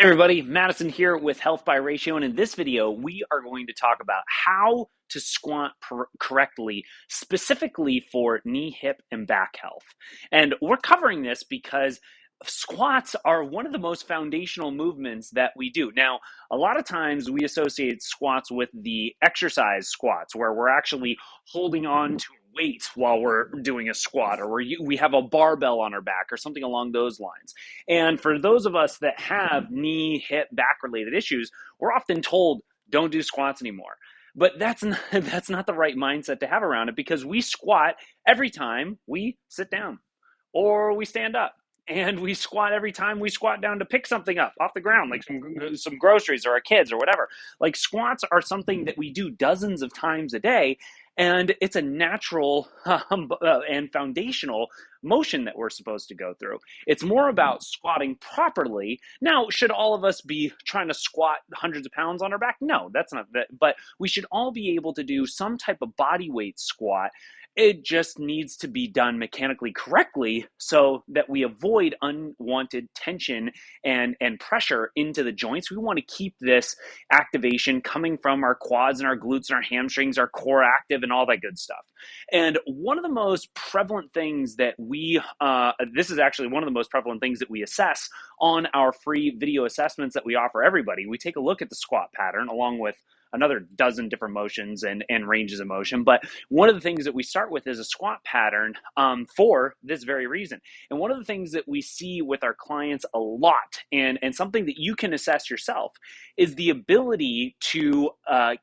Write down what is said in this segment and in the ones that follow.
Hey everybody, Madison here with Health by Ratio, and in this video, we are going to talk about how to squat correctly, specifically for knee, hip, and back health. And we're covering this because squats are one of the most foundational movements that we do. Now, a lot of times we associate squats with the exercise squats, where we're actually holding on to weight while we're doing a squat, or we have a barbell on our back or something along those lines. And for those of us that have knee, hip, back related issues, we're often told don't do squats anymore. But that's not the right mindset to have around it, because we squat every time we sit down or we stand up. And we squat every time we squat down to pick something up off the ground, like some groceries or our kids or whatever. Like, squats are something that we do dozens of times a day, and it's a natural and foundational motion that we're supposed to go through. It's more about squatting properly. Now, should all of us be trying to squat hundreds of pounds on our back? No, that's not that. But we should all be able to do some type of body weight squat. It just needs to be done mechanically correctly so that we avoid unwanted tension and pressure into the joints. We want to keep this activation coming from our quads and our glutes and our hamstrings, our core active, and all that good stuff. And one of the most prevalent things that this is actually one of the most prevalent things that we assess on our free video assessments that we offer everybody. We take a look at the squat pattern along with another dozen different motions and ranges of motion. But one of the things that we start with is a squat pattern for this very reason. And one of the things that we see with our clients a lot, and something that you can assess yourself, is the ability to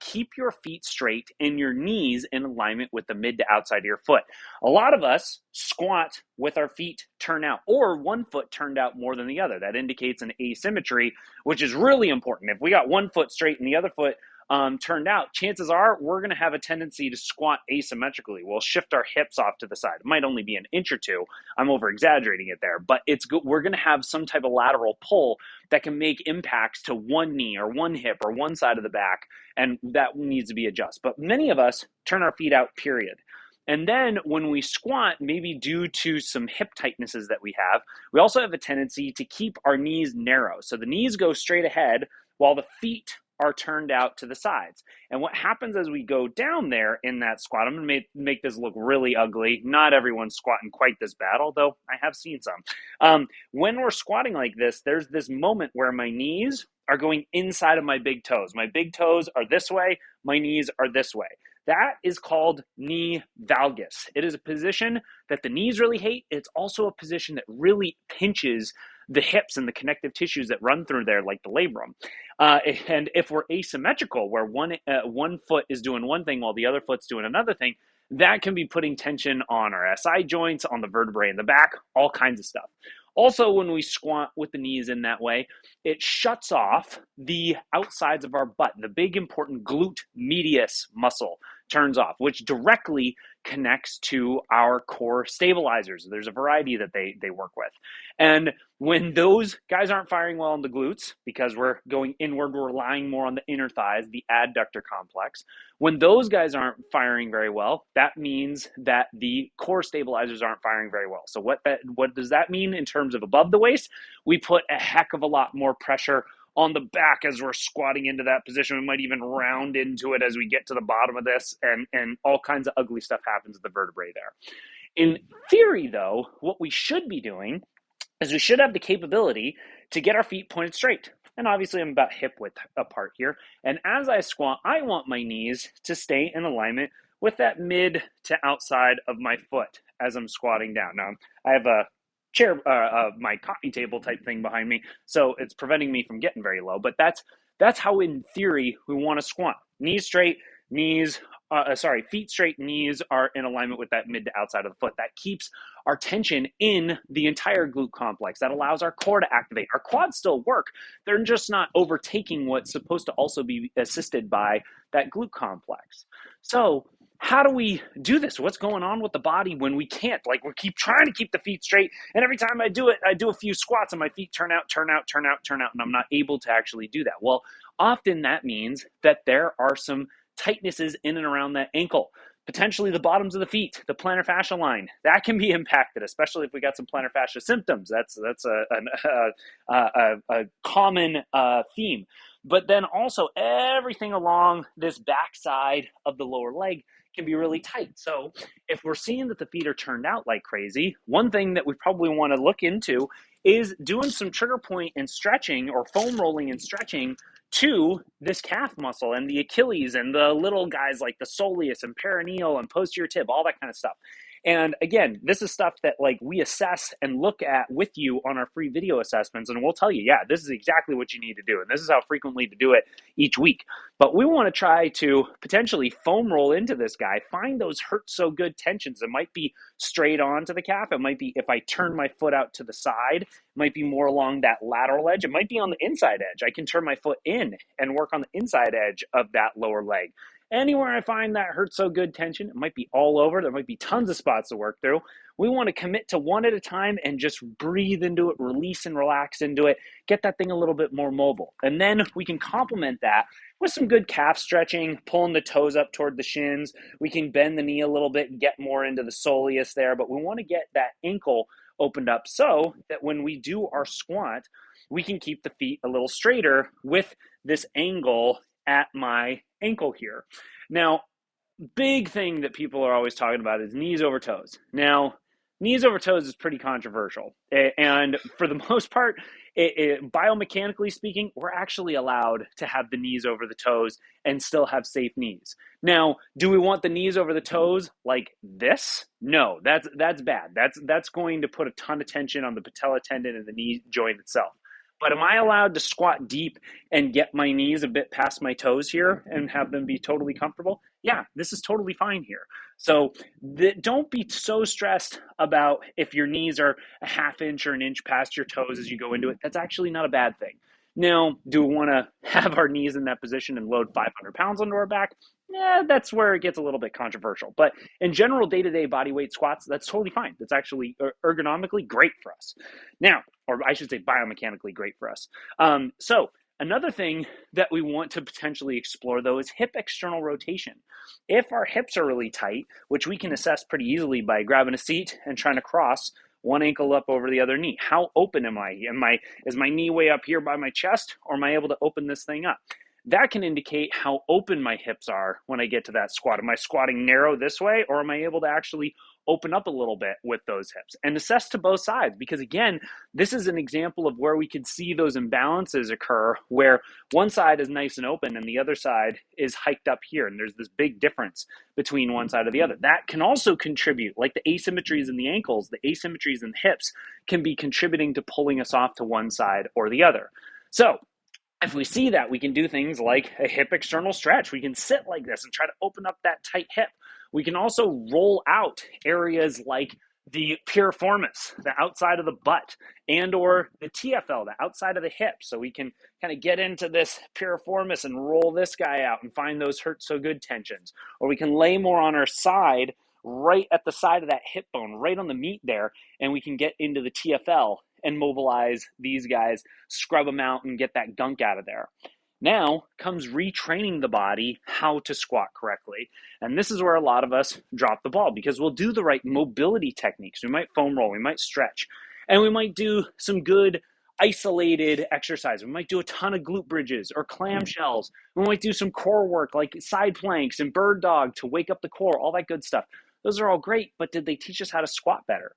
keep your feet straight and your knees in alignment with the mid to outside of your foot. A lot of us squat with our feet turned out, or one foot turned out more than the other. That indicates an asymmetry, which is really important. If we got one foot straight and the other foot turned out, chances are we're going to have a tendency to squat asymmetrically. We'll shift our hips off to the side. It might only be an inch or two. I'm over exaggerating it there, but it's good. We're going to have some type of lateral pull that can make impacts to one knee or one hip or one side of the back, and that needs to be adjusted. But many of us turn our feet out, period. And then when we squat, maybe due to some hip tightnesses that we also have a tendency to keep our knees narrow. So the knees go straight ahead while the feet are turned out to the sides. And what happens as we go down there in that squat, I'm going to make this look really ugly. Not everyone's squatting quite this bad, although I have seen some. When we're squatting like this, there's this moment where my knees are going inside of my big toes. My big toes are this way, my knees are this way. That is called knee valgus. It is a position that the knees really hate. It's also a position that really pinches the hips and the connective tissues that run through there, like the labrum. And if we're asymmetrical, where one foot is doing one thing while the other foot's doing another thing, that can be putting tension on our SI joints, on the vertebrae in the back, all kinds of stuff. Also, when we squat with the knees in that way, it shuts off the outsides of our butt. The big important glute medius muscle turns off, which directly connects to our core stabilizers. There's a variety that they work with. And when those guys aren't firing well in the glutes, because we're going inward, we're relying more on the inner thighs, the adductor complex. When those guys aren't firing very well, that means that the core stabilizers aren't firing very well. So what does that mean in terms of above the waist? We put a heck of a lot more pressure on the back as we're squatting into that position. We might even round into it as we get to the bottom of this, and all kinds of ugly stuff happens at the vertebrae there. In theory, though, what we should be doing is we should have the capability to get our feet pointed straight. And obviously I'm about hip width apart here. And as I squat, I want my knees to stay in alignment with that mid to outside of my foot as I'm squatting down. Now, I have a chair, my coffee table type thing behind me, so it's preventing me from getting very low. But that's how, in theory, we want to squat. Knees straight, feet straight, knees are in alignment with that mid to outside of the foot. That keeps our tension in the entire glute complex. That allows our core to activate. Our quads still work. They're just not overtaking what's supposed to also be assisted by that glute complex. So how do we do this? What's going on with the body when we can't? Like, we keep trying to keep the feet straight, and every time I do it, I do a few squats and my feet turn out, and I'm not able to actually do that. Well, often that means that there are some tightnesses in and around that ankle. Potentially the bottoms of the feet, the plantar fascia line, that can be impacted, especially if we got some plantar fascia symptoms. That's a common theme. But then also everything along this backside of the lower leg can be really tight. So if we're seeing that the feet are turned out like crazy, one thing that we probably want to look into is doing some trigger point and stretching, or foam rolling and stretching, to this calf muscle and the Achilles and the little guys like the soleus and peroneal and posterior tib, all that kind of stuff. And again, this is stuff that like we assess and look at with you on our free video assessments, and we'll tell you, yeah, this is exactly what you need to do, and this is how frequently to do it each week. But we want to try to potentially foam roll into this guy, find those hurt so good tensions. It might be straight onto the calf. It might be if I turn my foot out to the side. It might be more along that lateral edge. It might be on the inside edge. I can turn my foot in and work on the inside edge of that lower leg. Anywhere I find that hurt so good tension, it might be all over. There might be tons of spots to work through. We want to commit to one at a time and just breathe into it, release and relax into it, get that thing a little bit more mobile. And then we can complement that with some good calf stretching, pulling the toes up toward the shins. We can bend the knee a little bit and get more into the soleus there, but we want to get that ankle opened up so that when we do our squat, we can keep the feet a little straighter with this angle at my ankle here. Now, big thing that people are always talking about is knees over toes. Now, knees over toes is pretty controversial. And for the most part, biomechanically speaking, we're actually allowed to have the knees over the toes and still have safe knees. Now, do we want the knees over the toes like this? No, that's bad. That's going to put a ton of tension on the patella tendon and the knee joint itself. But am I allowed to squat deep and get my knees a bit past my toes here and have them be totally comfortable? Yeah, this is totally fine here. So don't be so stressed about if your knees are a half inch or an inch past your toes as you go into it. That's actually not a bad thing. Now, do we want to have our knees in that position and load 500 pounds onto our back? Yeah, that's where it gets a little bit controversial. But in general, day-to-day body weight squats, that's totally fine. That's actually ergonomically great for us. Now, or I should say biomechanically great for us. So another thing that we want to potentially explore, though, is hip external rotation. If our hips are really tight, which we can assess pretty easily by grabbing a seat and trying to cross one ankle up over the other knee. How open am I? Is my knee way up here by my chest, or am I able to open this thing up? That can indicate how open my hips are when I get to that squat. Am I squatting narrow this way, or am I able to actually open up a little bit with those hips? And assess to both sides, because again, this is an example of where we could see those imbalances occur, where one side is nice and open and the other side is hiked up here, and there's this big difference between one side or the other. That can also contribute, like the asymmetries in the ankles, the asymmetries in the hips can be contributing to pulling us off to one side or the other. So if we see that, we can do things like a hip external stretch. We can sit like this and try to open up that tight hip. We can also roll out areas like the piriformis, the outside of the butt, and or the TFL, the outside of the hip. So we can kind of get into this piriformis and roll this guy out and find those hurt so good tensions. Or we can lay more on our side, right at the side of that hip bone, right on the meat there, and we can get into the TFL and mobilize these guys, scrub them out, and get that gunk out of there. Now comes retraining the body how to squat correctly. And this is where a lot of us drop the ball, because we'll do the right mobility techniques. We might foam roll, we might stretch, and we might do some good isolated exercise. We might do a ton of glute bridges or clamshells. We might do some core work like side planks and bird dog to wake up the core, all that good stuff. Those are all great, but did they teach us how to squat better?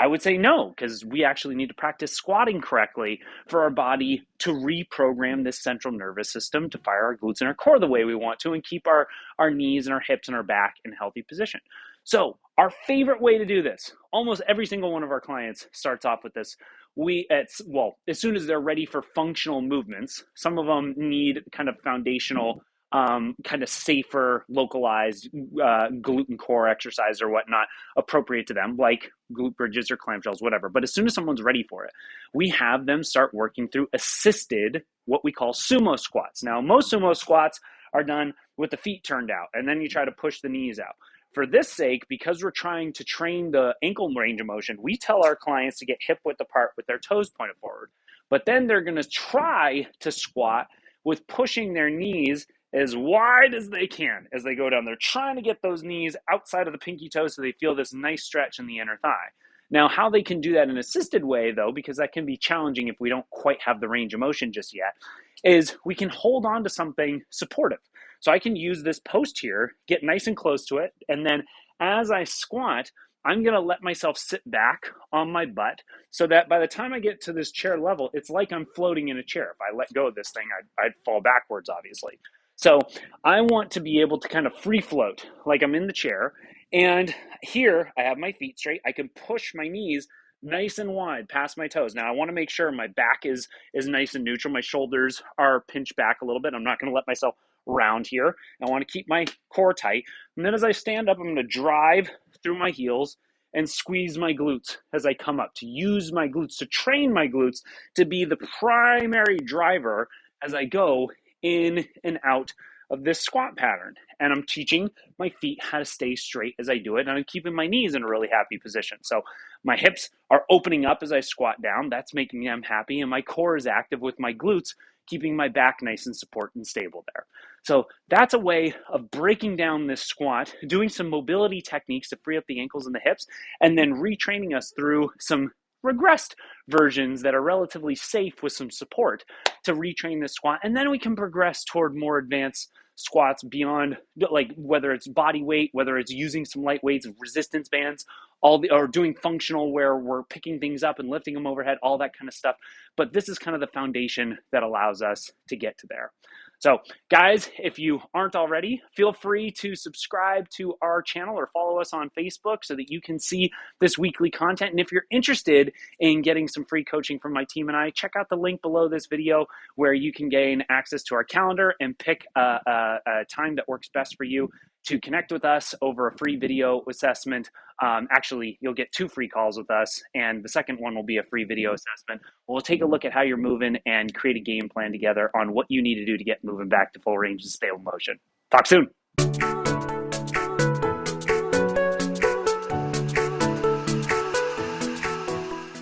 I would say no, because we actually need to practice squatting correctly for our body to reprogram this central nervous system to fire our glutes and our core the way we want to and keep our knees and our hips and our back in a healthy position. So our favorite way to do this, almost every single one of our clients starts off with this. As soon as they're ready for functional movements, some of them need kind of foundational kind of safer, localized glute and core exercise or whatnot appropriate to them, like glute bridges or clamshells, whatever. But as soon as someone's ready for it, we have them start working through assisted, what we call sumo squats. Now, most sumo squats are done with the feet turned out, and then you try to push the knees out. For this sake, because we're trying to train the ankle range of motion, we tell our clients to get hip width apart with their toes pointed forward. But then they're going to try to squat with pushing their knees as wide as they can as they go down. They're trying to get those knees outside of the pinky toe so they feel this nice stretch in the inner thigh. Now, how they can do that in an assisted way, though, because that can be challenging if we don't quite have the range of motion just yet, is we can hold on to something supportive. So I can use this post here, get nice and close to it, and then as I squat, I'm going to let myself sit back on my butt so that by the time I get to this chair level, it's like I'm floating in a chair. If I let go of this thing, I'd fall backwards, obviously. So I want to be able to kind of free float like I'm in the chair. And here I have my feet straight. I can push my knees nice and wide past my toes. Now I want to make sure my back is nice and neutral. My shoulders are pinched back a little bit. I'm not going to let myself round here. I want to keep my core tight. And then as I stand up, I'm going to drive through my heels and squeeze my glutes as I come up, to use my glutes, to train my glutes to be the primary driver as I go in and out of this squat pattern. And I'm teaching my feet how to stay straight as I do it. And I'm keeping my knees in a really happy position. So my hips are opening up as I squat down. That's making them happy. And my core is active with my glutes, keeping my back nice and support and stable there. So that's a way of breaking down this squat, doing some mobility techniques to free up the ankles and the hips, and then retraining us through some regressed versions that are relatively safe with some support to retrain this squat. And then we can progress toward more advanced squats beyond, like whether it's body weight, whether it's using some light weights, resistance bands, or doing functional where we're picking things up and lifting them overhead, all that kind of stuff. But this is kind of the foundation that allows us to get to there. So guys, if you aren't already, feel free to subscribe to our channel or follow us on Facebook so that you can see this weekly content. And if you're interested in getting some free coaching from my team and I, check out the link below this video where you can gain access to our calendar and pick a time that works best for you to connect with us over a free video assessment. Actually, you'll get 2 free calls with us, and the second one will be a free video assessment. We'll take a look at how you're moving and create a game plan together on what you need to do to get moving back to full range and stable motion. Talk soon.